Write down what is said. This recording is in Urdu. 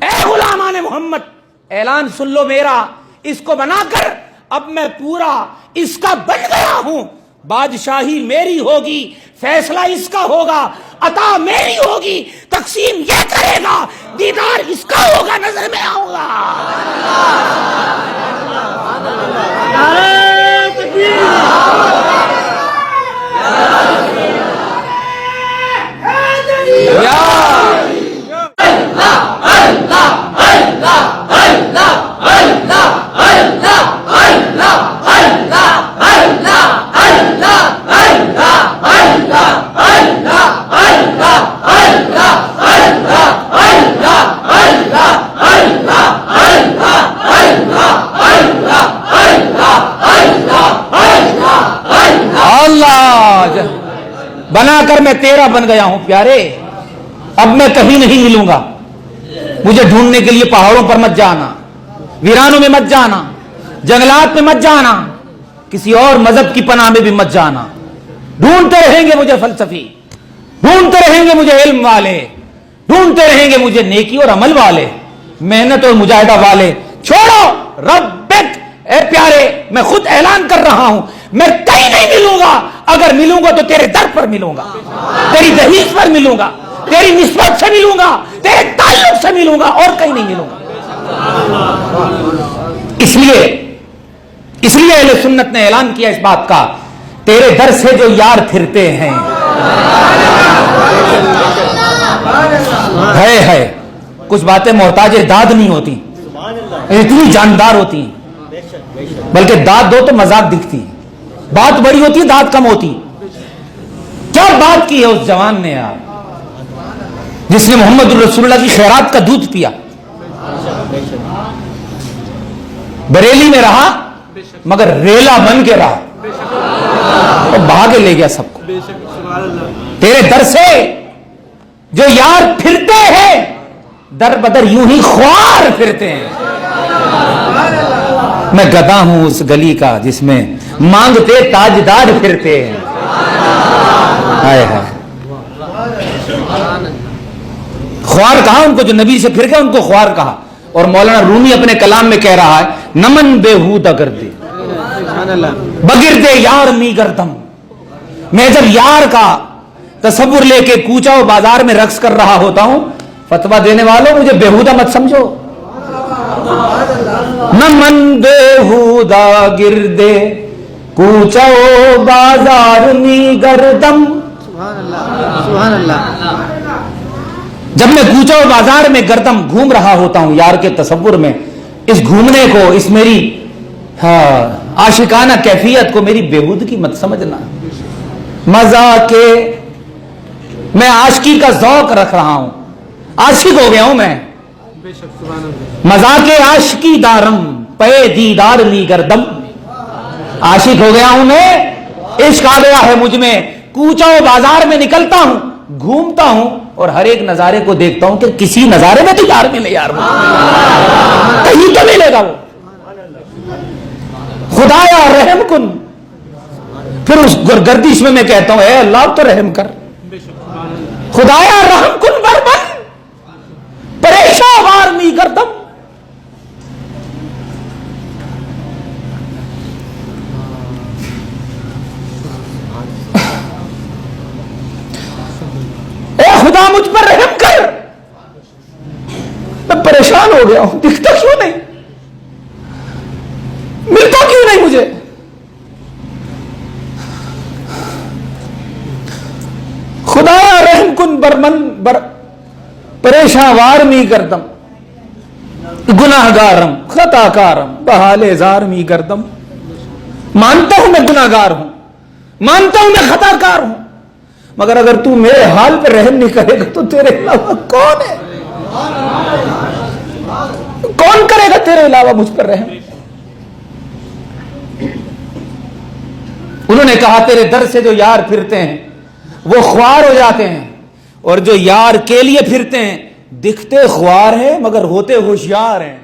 اے غلامان محمد اعلان سن لو میرا، اس کو بنا کر اب میں پورا اس کا بن گیا ہوں، بادشاہی میری ہوگی، فیصلہ اس کا ہوگا، عطا میری ہوگی، تقسیم یہ کرے گا، دیدار اس کا ہوگا، نظر میں آؤں گا۔ بنا کر میں تیرا بن گیا ہوں پیارے، اب میں کہیں نہیں ملوں گا، مجھے ڈھونڈنے کے لیے پہاڑوں پر مت جانا، ویرانوں میں مت جانا، جنگلات میں مت جانا، کسی اور مذہب کی پناہ میں بھی مت جانا۔ ڈھونڈتے رہیں گے مجھے فلسفی، ڈھونڈتے رہیں گے مجھے علم والے، ڈھونڈتے رہیں گے مجھے نیکی اور عمل والے، محنت اور مجاہدہ والے۔ چھوڑو ربک، اے پیارے میں خود اعلان کر رہا ہوں، میں کہیں نہیں ملوں گا، اگر ملوں گا تو تیرے در پر ملوں گا، تیری دہلیز پر ملوں گا، تیری نسبت سے ملوں گا، تیرے تعلق سے ملوں گا، اور کہیں نہیں ملوں گا۔ اس لیے اہل سنت نے اعلان کیا اس بات کا، تیرے در سے جو یار پھرتے ہیں ہے کچھ باتیں محتاج داد نہیں ہوتی، اتنی جاندار ہوتی ہیں، بلکہ داد دو تو مذاق دکھتی، بات بڑی ہوتی ہے داد کم ہوتی۔ کیا بات کی ہے اس جوان نے یار، جس نے محمد رسول اللہ کی خیرات کا دودھ پیا، بریلی میں رہا مگر ریلا بن کے رہا، اور بہا کے لے گیا سب کو۔ تیرے در سے جو یار پھرتے ہیں، در بدر یوں ہی خوار پھرتے ہیں۔ میں گدھا ہوں اس گلی کا جس میں مانگتے تاجدار پھرتے ہیں۔ ہائے ہائے، خوار کہا ان کو، جو نبی سے پھر گئے ان کو خوار کہا۔ اور مولانا رومی اپنے کلام میں کہہ رہا ہے، نمن بےہودہ گردے بگردے یار می گردم۔ میں جب یار کا تصور لے کے کوچا و بازار میں رقص کر رہا ہوتا ہوں، فتویٰ دینے والوں مجھے بےہودہ مت سمجھو۔ نمن بےہودہ گردے کوچا و بازار می گردم۔ سبحان اللہ۔ جب میں کوچا و بازار میں گردم گھوم رہا ہوتا ہوں یار کے تصور میں، اس گھومنے کو، اس میری عاشقانہ کیفیت کو میری بےہودگی مت سمجھنا۔ مزہ کے میں عاشقی کا ذوق رکھ رہا ہوں، عاشق ہو گیا ہوں میں۔ مزہ کے عاشقی دارم پے دیدار لی گردم۔ عاشق ہو گیا ہوں میں، عشق آ گیا ہے مجھ میں، کوچا و بازار میں نکلتا ہوں، گھومتا ہوں اور ہر ایک نظارے کو دیکھتا ہوں کہ کسی نظارے میں تو یار ملے، یار کہیں تو ملے گا وہ۔ خدایا رحم کن، پھر اس گردش میں کہتا ہوں اے اللہ تو رحم کر، خدایا رحم کن بربن پریشان وار می گردم۔ اے خدا مجھ پر رحم کر، میں پریشان ہو گیا ہوں، دکھتا کیوں نہیں، ملتا کیوں نہیں مجھے۔ خدا رحم کن برمن پریشان وار می گردم، گناہ گارم خطا کارم بحال زار می گردم۔ مانتا ہوں میں گناہ گار ہوں، مانتا ہوں میں خطا کار ہوں، مگر اگر تو میرے حال پہ رحم نہیں کرے گا تو تیرے علاوہ کون ہے، کون کرے گا تیرے علاوہ مجھ پر رحم۔ انہوں نے کہا تیرے در سے جو یار پھرتے ہیں وہ خوار ہو جاتے ہیں، اور جو یار کے لیے پھرتے ہیں دکھتے خوار ہیں مگر ہوتے ہوشیار ہیں۔